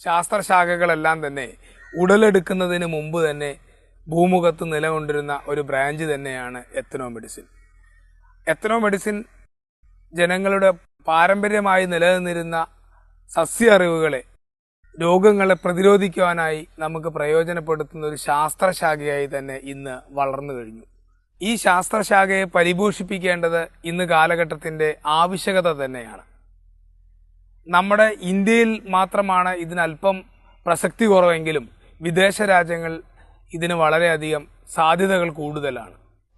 ശാസ്ത്രശാഖകളെല്ലാം തന്നെ ഉടലെടുക്കുന്നതിന് മുമ്പ് തന്നെ ഭൂമുഖത്ത് നിലകൊണ്ടിരുന്ന ഒരു ബ്രാഞ്ച് തന്നെയാണ് എത്നോ മെഡിസിൻ. എത്നോ മെഡിസിൻ ജനങ്ങളുടെ പാരമ്പര്യമായി നിലനിന്നിരുന്ന സസ്യ അറിവുകളെ, രോഗങ്ങളെ പ്രതിരോധിക്കുവാനായി നമുക്ക് പ്രയോജനപ്പെടുത്തുന്ന ഒരു ശാസ്ത്രശാഖയായി തന്നെ ഇന്ന് വളർന്നു കഴിഞ്ഞു. ഈ ശാസ്ത്രശാഖയെ പരിപോഷിപ്പിക്കേണ്ടത് ഇന്ന് കാലഘട്ടത്തിൻ്റെ ആവശ്യകത തന്നെയാണ്. നമ്മുടെ ഇന്ത്യയിൽ മാത്രമാണ് ഇതിനല്പം പ്രസക്തി കുറവെങ്കിലും വിദേശ രാജ്യങ്ങൾ ഇതിന് വളരെയധികം സാധ്യതകൾ കൂടുതലാണ്.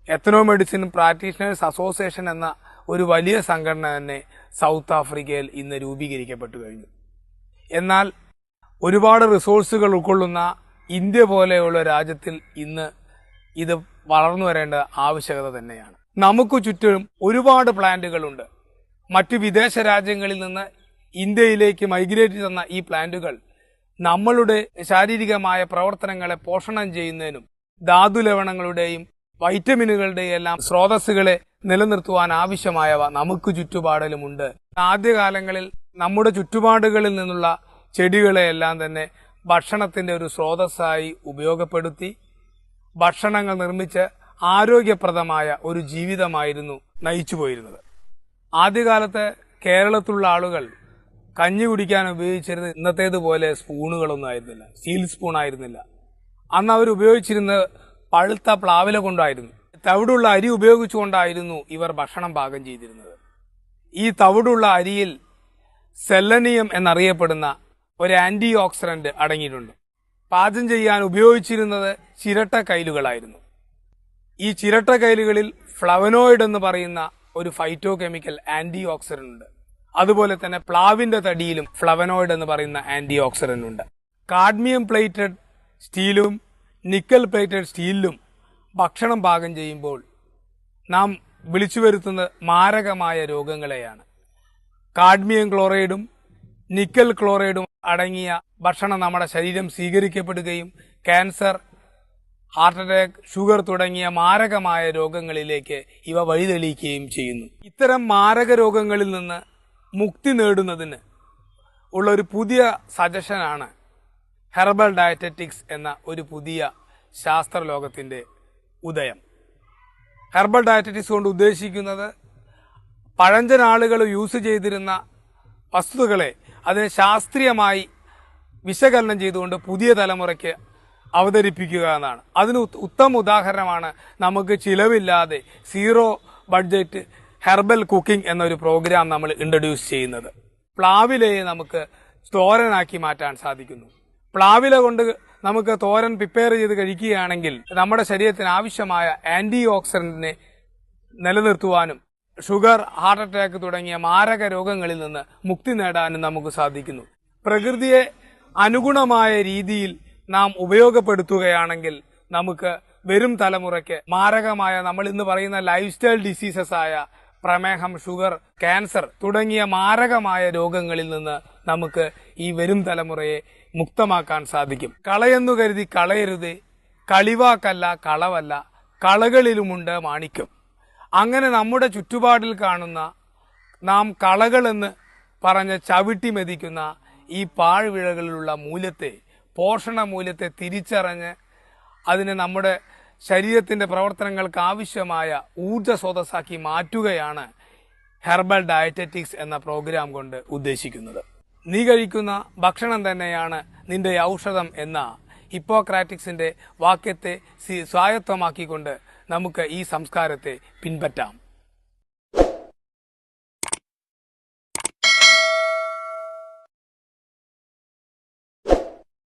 എത്നോ മെഡിസിൻ പ്രാക്ടീഷണേഴ്സ് അസോസിയേഷൻ എന്ന ഒരു വലിയ സംഘടന തന്നെ സൗത്ത് ആഫ്രിക്കയിൽ ഇന്ന് രൂപീകരിക്കപ്പെട്ടു കഴിഞ്ഞു. എന്നാൽ ഒരുപാട് റിസോഴ്സുകൾ ഉൾക്കൊള്ളുന്ന ഇന്ത്യ പോലെയുള്ള രാജ്യത്തിൽ ഇന്ന് ഇത് വളർന്നു വരേണ്ട ആവശ്യകത തന്നെയാണ്. നമുക്ക് ചുറ്റും ഒരുപാട് പ്ലാന്റുകളുണ്ട്. മറ്റു വിദേശ രാജ്യങ്ങളിൽ നിന്ന് ഇന്ത്യയിലേക്ക് മൈഗ്രേറ്റ് ചെയ്യുന്ന ഈ പ്ലാന്റുകൾ നമ്മളുടെ ശാരീരികമായ പ്രവർത്തനങ്ങളെ പോഷണം ചെയ്യുന്നതിനും ധാതു ലവണങ്ങളുടെയും വൈറ്റമിനുകളുടെയും എല്ലാം സ്രോതസ്സുകളെ നിലനിർത്തുവാൻ ആവശ്യമായവ നമുക്ക് ചുറ്റുപാടിലുമുണ്ട്. ആദ്യകാലങ്ങളിൽ നമ്മുടെ ചുറ്റുപാടുകളിൽ നിന്നുള്ള ചെടികളെയെല്ലാം തന്നെ ഭക്ഷണത്തിന്റെ ഒരു സ്രോതസ്സായി ഉപയോഗപ്പെടുത്തി ഭക്ഷണങ്ങൾ നിർമ്മിച്ച് ആരോഗ്യപ്രദമായ ഒരു ജീവിതമായിരുന്നു നയിച്ചു പോയിരുന്നത്. ആദ്യകാലത്ത് കേരളത്തിലുള്ള ആളുകൾ കഞ്ഞി കുടിക്കാൻ ഉപയോഗിച്ചിരുന്നത് ഇന്നത്തേതുപോലെ സ്പൂണുകളൊന്നും ആയിരുന്നില്ല, സ്റ്റീൽ സ്പൂൺ ആയിരുന്നില്ല. അന്ന് അവർ ഉപയോഗിച്ചിരുന്നത് പഴുത്ത പ്ലാവില കൊണ്ടായിരുന്നു. തവിടുള്ള അരി ഉപയോഗിച്ചുകൊണ്ടായിരുന്നു ഇവർ ഭക്ഷണം പാകം ചെയ്തിരുന്നത്. ഈ തവിടുള്ള അരിയിൽ സെലനിയം എന്നറിയപ്പെടുന്ന ഒരു ആന്റി ഓക്സിഡന്റ് അടങ്ങിയിട്ടുണ്ട്. പാചകം ചെയ്യാൻ ഉപയോഗിച്ചിരുന്നത് ചിരട്ട കൈലുകളായിരുന്നു. ഈ ചിരട്ട കൈലുകളിൽ ഫ്ലവനോയിഡ് എന്ന് പറയുന്ന ഒരു ഫൈറ്റോ കെമിക്കൽ ആന്റി ഓക്സിഡന്റ് ഉണ്ട്. അതുപോലെ തന്നെ പ്ലാവിന്റെ തടിയിലും ഫ്ലവനോയിഡ് എന്ന് പറയുന്ന ആന്റി ഓക്സിഡന്റ് ഉണ്ട്. കാഡ്മിയം പ്ലേറ്റഡ് സ്റ്റീലും നിക്കൽ പ്ലേറ്റഡ് സ്റ്റീലിലും ഭക്ഷണം പാകം ചെയ്യുമ്പോൾ നാം വിളിച്ചു വരുത്തുന്ന മാരകമായ രോഗങ്ങളെയാണ്. കാഡ്മിയം ക്ലോറൈഡും നിക്കൽ ക്ലോറൈഡും അടങ്ങിയ ഭക്ഷണം നമ്മുടെ ശരീരം സ്വീകരിക്കപ്പെടുകയും ക്യാൻസർ, ഹാർട്ട് അറ്റാക്ക്, ഷുഗർ തുടങ്ങിയ മാരകമായ രോഗങ്ങളിലേക്ക് ഇവ വഴിതെളിയിക്കുകയും ചെയ്യുന്നു. ഇത്തരം മാരക രോഗങ്ങളിൽ നിന്ന് മുക്തി നേടുന്നതിന് ഉള്ള ഒരു പുതിയ സജഷനാണ് ഹെർബൽ ഡയറ്ററ്റിക്സ് എന്ന ഒരു പുതിയ ശാസ്ത്രലോകത്തിൻ്റെ ഉദയം. ഹെർബൽ ഡയറ്ററ്റിക്സ് കൊണ്ട് ഉദ്ദേശിക്കുന്നത് പഴഞ്ചൻ ആളുകൾ യൂസ് ചെയ്തിരുന്ന വസ്തുക്കളെ അതിനെ ശാസ്ത്രീയമായി വിശകലനം ചെയ്തുകൊണ്ട് പുതിയ തലമുറയ്ക്ക് അവതരിപ്പിക്കുക എന്നാണ്. അതിന് ഉത്തമ ഉദാഹരണമാണ് നമുക്ക് ചിലവില്ലാതെ സീറോ ബഡ്ജറ്റ് ഹെർബൽ കുക്കിംഗ് എന്നൊരു പ്രോഗ്രാം നമ്മൾ ഇൻട്രൊഡ്യൂസ് ചെയ്യുന്നത്. പ്ലാവിലയെ നമുക്ക് തോരനാക്കി മാറ്റാൻ സാധിക്കുന്നു. പ്ലാവില കൊണ്ട് നമുക്ക് തോരൻ പ്രിപ്പയർ ചെയ്ത് കഴിക്കുകയാണെങ്കിൽ നമ്മുടെ ശരീരത്തിന് ആവശ്യമായ ആന്റി ഓക്സിഡന്റിനെ നിലനിർത്തുവാനും ഷുഗർ, ഹാർട്ട് അറ്റാക്ക് തുടങ്ങിയ മാരക രോഗങ്ങളിൽ നിന്ന് മുക്തി നേടാനും നമുക്ക് സാധിക്കുന്നു. പ്രകൃതിയെ അനുഗുണമായ രീതിയിൽ നാം ഉപയോഗപ്പെടുത്തുകയാണെങ്കിൽ നമുക്ക് വരും തലമുറയ്ക്ക് മാരകമായ നമ്മൾ ഇന്ന് പറയുന്ന ലൈഫ് സ്റ്റൈൽ ഡിസീസസ് ആയ പ്രമേഹം, ഷുഗർ, ക്യാൻസർ തുടങ്ങിയ മാരകമായ രോഗങ്ങളിൽ നിന്ന് നമുക്ക് ഈ വരും തലമുറയെ മുക്തമാക്കാൻ സാധിക്കും. കളയെന്നു കരുതി കളയരുത്, കളിവാക്കല്ല കളവല്ല, കളകളിലുമുണ്ട് മാണിക്യം. അങ്ങനെ നമ്മുടെ ചുറ്റുപാടിൽ കാണുന്ന നാം കളകളെന്ന് പറഞ്ഞ് ചവിട്ടി മെതിക്കുന്ന ഈ പാഴ്വിഴകളിലുള്ള മൂല്യത്തെ, പോഷണ മൂല്യത്തെ തിരിച്ചറിഞ്ഞ് അതിനെ നമ്മുടെ ശരീരത്തിന്റെ പ്രവർത്തനങ്ങൾക്ക് ആവശ്യമായ ഊർജ്ജ സ്രോതസ്സാക്കി മാറ്റുകയാണ് ഹെർബൽ ഡയറ്ററ്റിക്സ് എന്ന പ്രോഗ്രാം കൊണ്ട് ഉദ്ദേശിക്കുന്നത്. നീ കഴിക്കുന്ന ഭക്ഷണം തന്നെയാണ് നിന്റെ ഔഷധം എന്ന ഹിപ്പോക്രാറ്റിക്സിന്റെ വാക്യത്തെ സ്വായത്തമാക്കിക്കൊണ്ട് നമുക്ക് ഈ സംസ്കാരത്തെ പിൻപറ്റാം.